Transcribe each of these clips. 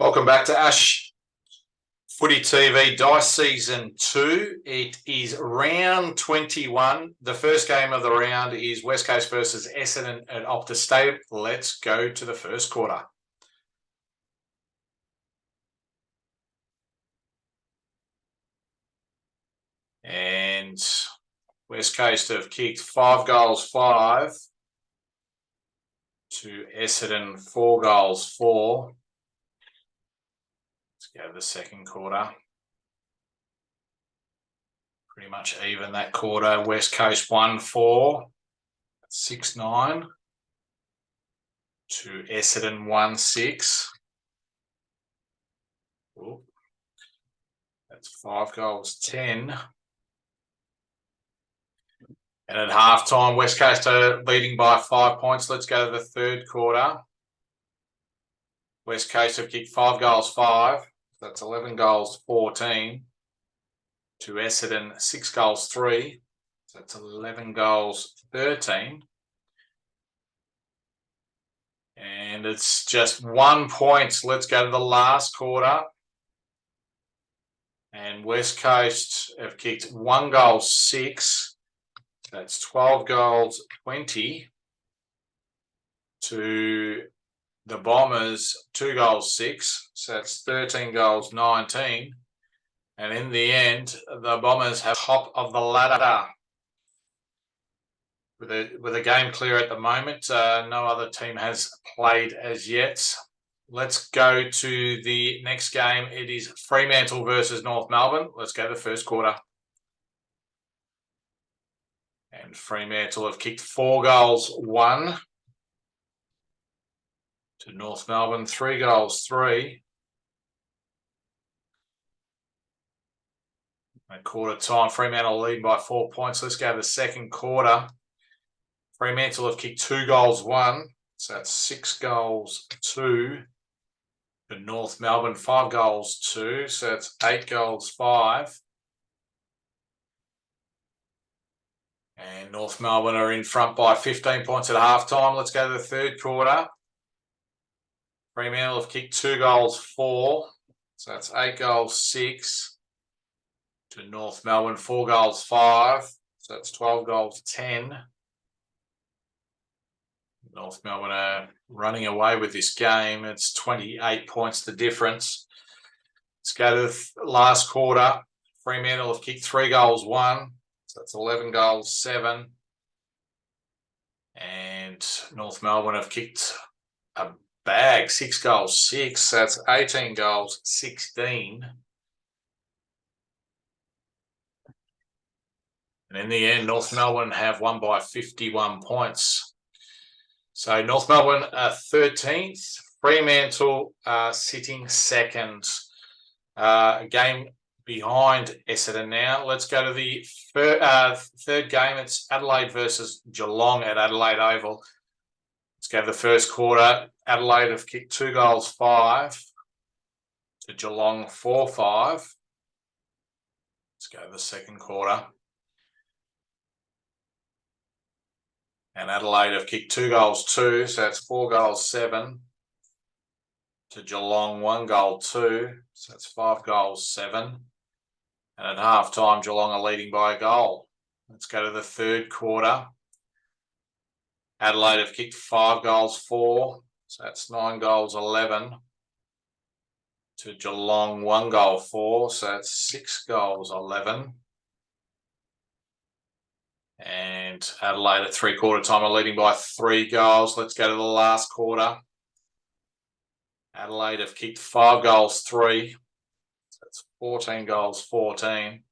Welcome back to Ash Footy TV Dice Season 2. It is round 21. The first game of the round is West Coast versus Essendon at Optus Stadium. Let's go to the first quarter. And West Coast have kicked 5 goals, 5 to Essendon, 4 goals, 4. Let's go to the second quarter. Pretty much even that quarter. West Coast 1-4, 6-9 to Essendon 1-6. That's 5 goals, 10. And at halftime, West Coast are leading by 5 points. Let's go to the third quarter. West Coast have kicked 5 goals, 5. That's 11 goals, 14. To Essendon, 6 goals, 3. So that's 11 goals, 13. And it's just 1 point. Let's go to the last quarter. And West Coast have kicked 1 goal, 6. That's 12 goals, 20. To the Bombers, 2 goals, 6. So that's 13 goals, 19. And in the end, the Bombers have top of the ladder. With a game clear at the moment, no other team has played as yet. Let's go to the next game. It is Fremantle versus North Melbourne. Let's go to the first quarter. And Fremantle have kicked 4 goals, 1. To North Melbourne, 3 goals, 3. At quarter time, Fremantle leading by 4 points. Let's go to the second quarter. Fremantle have kicked 2 goals, 1. So that's 6 goals, 2. To North Melbourne, 5 goals, 2. So that's 8 goals, 5. And North Melbourne are in front by 15 points at halftime. Let's go to the third quarter. Fremantle have kicked 2 goals, 4. So that's 8 goals, 6. To North Melbourne, 4 goals, 5. So that's 12 goals, 10. North Melbourne are running away with this game. It's 28 points the difference. Let's go to the last quarter. Fremantle have kicked 3 goals, 1. So that's 11 goals, 7. And North Melbourne have kicked a bag, 6 goals, 6. So that's 18 goals, 16. And in the end, North Melbourne have won by 51 points. So North Melbourne are 13th. Fremantle sitting 2nd. A game behind Essendon now. Let's go to the third game. It's Adelaide versus Geelong at Adelaide Oval. Let's go to the first quarter. Adelaide have kicked 2 goals, 5. To Geelong, 4-5. Let's go to the second quarter. And Adelaide have kicked 2 goals, 2. So that's 4 goals, 7. To Geelong, 1 goal, 2. So that's 5 goals, 7. And at halftime, Geelong are leading by a goal. Let's go to the third quarter. Adelaide have kicked 5 goals, 4. So that's 9 goals, 11. To Geelong, 1 goal, 4. So that's 6 goals, 11. And Adelaide at three-quarter time are leading by 3 goals. Let's go to the last quarter. Adelaide have kicked 5 goals, 3. So that's 14 goals, 14.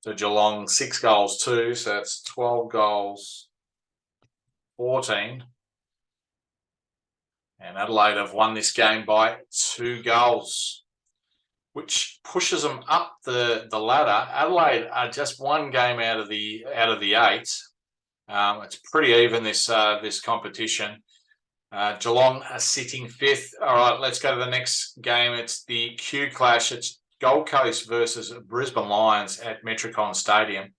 To Geelong, 6 goals, 2. So that's 12 goals, 14. And Adelaide have won this game by 2 goals, which pushes them up the ladder. Adelaide are just 1 game out of the 8. It's pretty even this competition. Geelong are sitting 5th. All right, let's go to the next game. It's the Q Clash. It's Gold Coast versus Brisbane Lions at Metricon Stadium.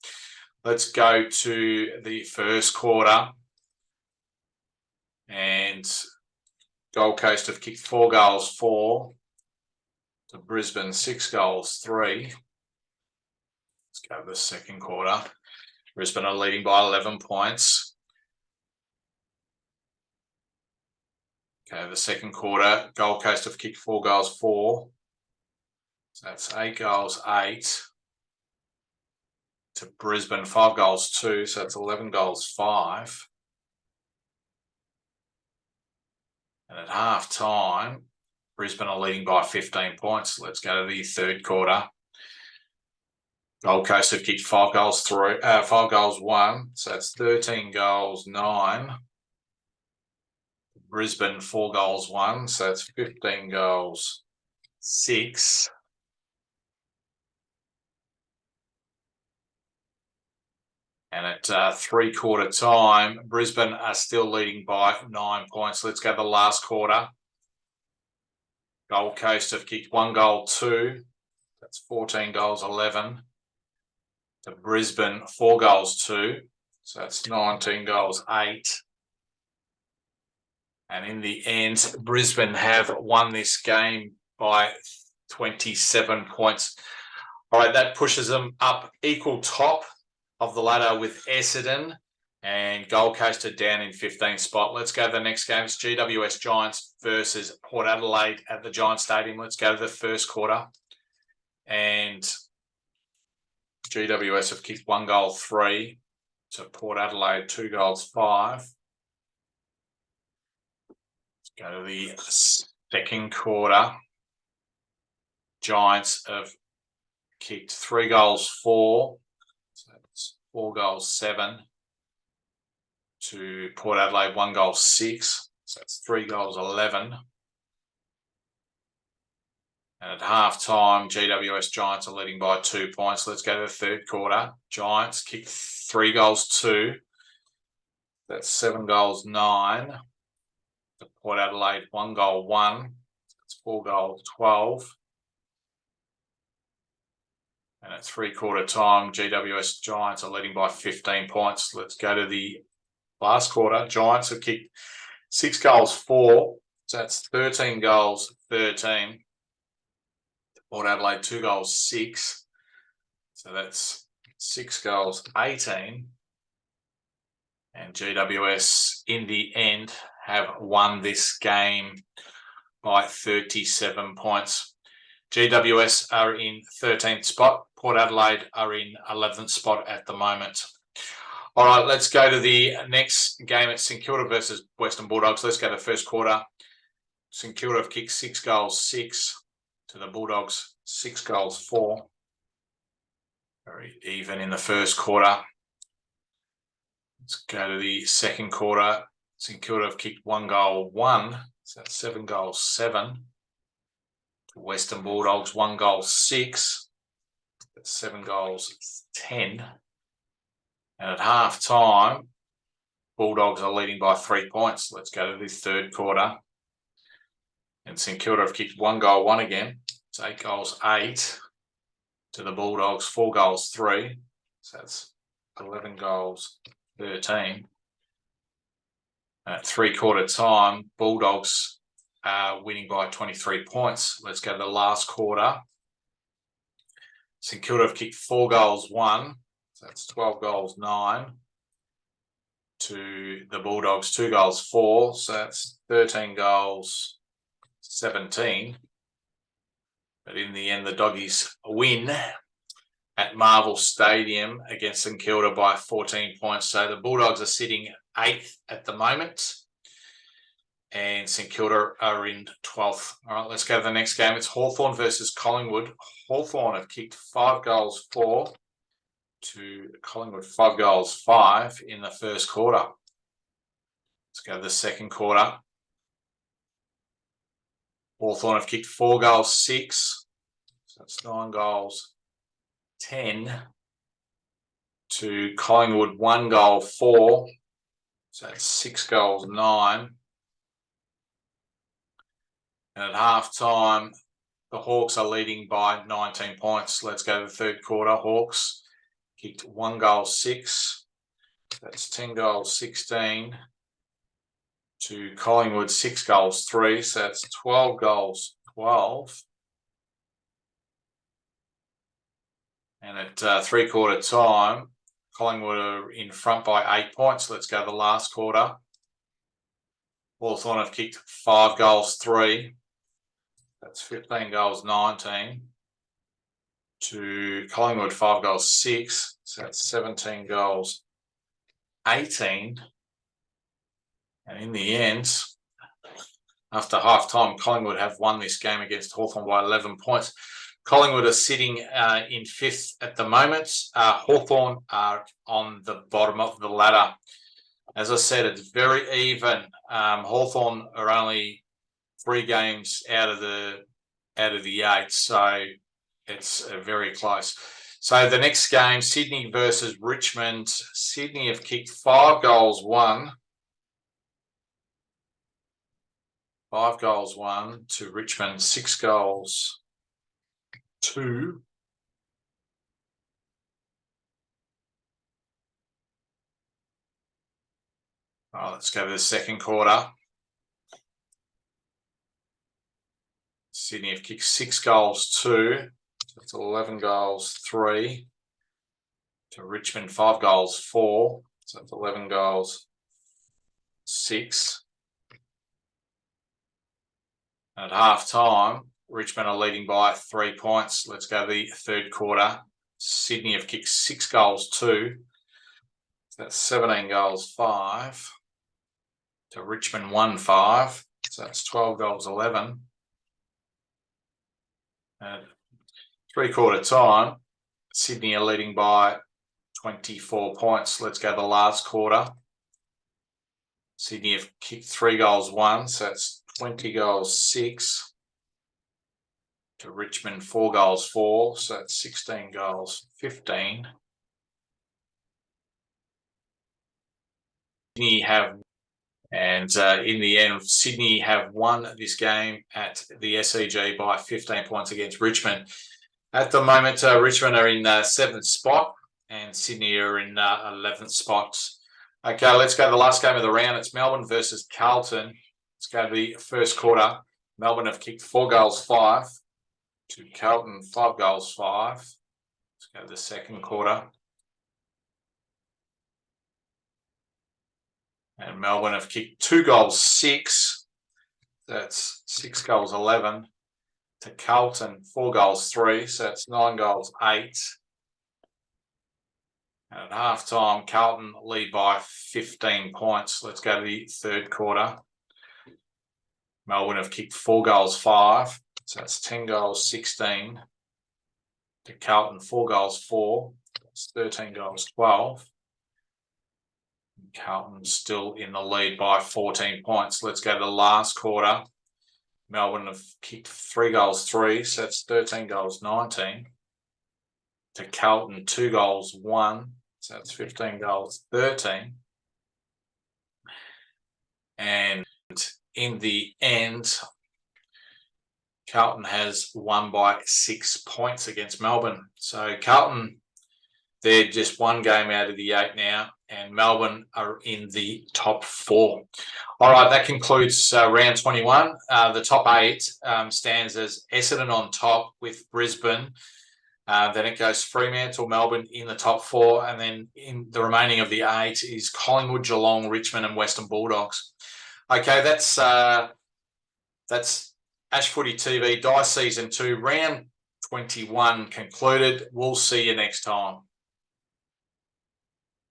Let's go to the first quarter. And Gold Coast have kicked 4 goals, 4. To Brisbane, 6 goals, 3. Let's go to the second quarter. Brisbane are leading by 11 points. Okay, the second quarter, Gold Coast have kicked 4 goals, 4. So that's 8 goals, 8. To Brisbane, 5 goals, 2. So that's 11 goals, 5. And at half time, Brisbane are leading by 15 points. Let's go to the third quarter. Gold Coast have kicked 5 goals, 3. 5 goals, 1. So that's 13 goals, 9. Brisbane, 4 goals, 1. So that's 15 goals, 6. And at three-quarter time, Brisbane are still leading by 9 points. Let's go to the last quarter. Gold Coast have kicked 1 goal, 2. That's 14 goals, 11. To Brisbane, 4 goals, 2. So that's 19 goals, 8. And in the end, Brisbane have won this game by 27 points. All right, that pushes them up equal top of the ladder with Essendon, and Gold Coast are down in 15th spot. Let's go to the next game. It's GWS Giants versus Port Adelaide at the Giants Stadium. Let's go to the first quarter. And GWS have kicked 1 goal, 3. To Port Adelaide, 2 goals, 5. Let's go to the second quarter. Giants have kicked 3 goals, 4. So that's 4 goals, 7. To Port Adelaide, 1 goal, 6. So that's 3 goals, 11. And at half time, GWS Giants are leading by 2 points. Let's go to the third quarter. Giants kicked 3 goals, 2. That's 7 goals, 9. To Port Adelaide, 1 goal, 1. That's 4 goals, 12. And at three-quarter time, GWS Giants are leading by 15 points. Let's go to the last quarter. Giants have kicked 6 goals, 4. So that's 13 goals, 13. Port Adelaide, 2 goals, 6. So that's 6 goals, 18. And GWS, in the end, have won this game by 37 points. GWS are in 13th spot. Port Adelaide are in 11th spot at the moment. All right, let's go to the next game. It's St Kilda versus Western Bulldogs. Let's go to the first quarter. St Kilda have kicked 6 goals, 6. To the Bulldogs, 6 goals, 4. Very even in the first quarter. Let's go to the second quarter. St Kilda have kicked 1 goal, 1. So that's 7 goals, 7. To Western Bulldogs, 1 goal, 6. That's 7 goals, 10. And at half time, Bulldogs are leading by 3 points. Let's go to the third quarter. And St Kilda have kicked 1 goal, 1 again. It's 8 goals, 8. To the Bulldogs, 4 goals, 3. So that's 11 goals, 13. And at three-quarter time, Bulldogs are winning by 23 points. Let's go to the last quarter. St Kilda have kicked 4 goals, 1. So that's 12 goals, 9. To the Bulldogs, 2 goals, 4. So that's 13 goals, 17. But in the end, the Doggies win at Marvel Stadium against St Kilda by 14 points. So the Bulldogs are sitting 8th at the moment, and St Kilda are in 12th. All right, let's go to the next game. It's Hawthorn versus Collingwood. Hawthorn have kicked 5 goals, 4. To Collingwood, 5 goals, 5 in the first quarter. Let's go to the second quarter. Hawthorn have kicked 4 goals, 6. So that's 9 goals, 10. To Collingwood, 1 goal, 4. So that's 6 goals, 9. And at half time, the Hawks are leading by 19 points. Let's go to the third quarter. Hawks kicked 1 goal, 6. That's 10 goals, 16. To Collingwood, 6 goals, 3. So that's 12 goals, 12. And at three-quarter time, Collingwood are in front by 8 points. Let's go to the last quarter. Hawthorn have kicked 5 goals, 3. That's 15 goals, 19. To Collingwood, 5 goals, 6. So that's 17 goals, 18. And in the end, after half-time, Collingwood have won this game against Hawthorn by 11 points. Collingwood are sitting in 5th at the moment. Hawthorn are on the bottom of the ladder. As I said, it's very even. Hawthorn are only 3 games out of the 8, so it's very close. So the next game, Sydney versus Richmond. Sydney have kicked 5 goals, 1. 5 goals, 1 to Richmond, 6 goals, 2. Let's go to the second quarter. Sydney have kicked 6 goals, 2. That's 11 goals, 3. To Richmond, 5 goals, 4. So that's 11 goals, 6. At half-time, Richmond are leading by 3 points. Let's go to the third quarter. Sydney have kicked 6 goals, 2. So that's 17 goals, 5. To Richmond, 1, 5. So that's 12 goals, 11. At three-quarter time, Sydney are leading by 24 points. Let's go to the last quarter. Sydney have kicked 3 goals, 1. So that's 20 goals, 6. To Richmond, 4 goals, 4. So that's 16 goals, 15. Sydney have, and in the end, Sydney have won this game at the SCG by 15 points against Richmond. At the moment, Richmond are in 7th spot and Sydney are in 11th spot. Okay, let's go to the last game of the round. It's Melbourne versus Carlton. Let's go to the first quarter. Melbourne have kicked 4 goals, 5. To Carlton, 5 goals, 5. Let's go to the second quarter. And Melbourne have kicked 2 goals, 6. That's 6 goals, 11. To Carlton, 4 goals, 3. So that's 9 goals, 8. And at half-time, Carlton lead by 15 points. Let's go to the third quarter. Melbourne have kicked 4 goals, 5. So that's 10 goals, 16. To Carlton, 4 goals, 4. That's 13 goals, 12. Carlton still in the lead by 14 points. Let's go to the last quarter. Melbourne have kicked 3 goals, 3. So that's 13 goals, 19. To Carlton, 2 goals, 1. So that's 15 goals, 13. And in the end, Carlton has won by 6 points against Melbourne. So Carlton, they're just 1 game out of the 8 now, and Melbourne are in the top 4. All right, that concludes round 21. The top 8 stands as Essendon on top with Brisbane. Then it goes Fremantle, Melbourne in the top 4, and then in the remaining of the 8 is Collingwood, Geelong, Richmond, and Western Bulldogs. Okay, that's Ash Footy TV Dice Season 2, round 21 concluded. We'll see you next time.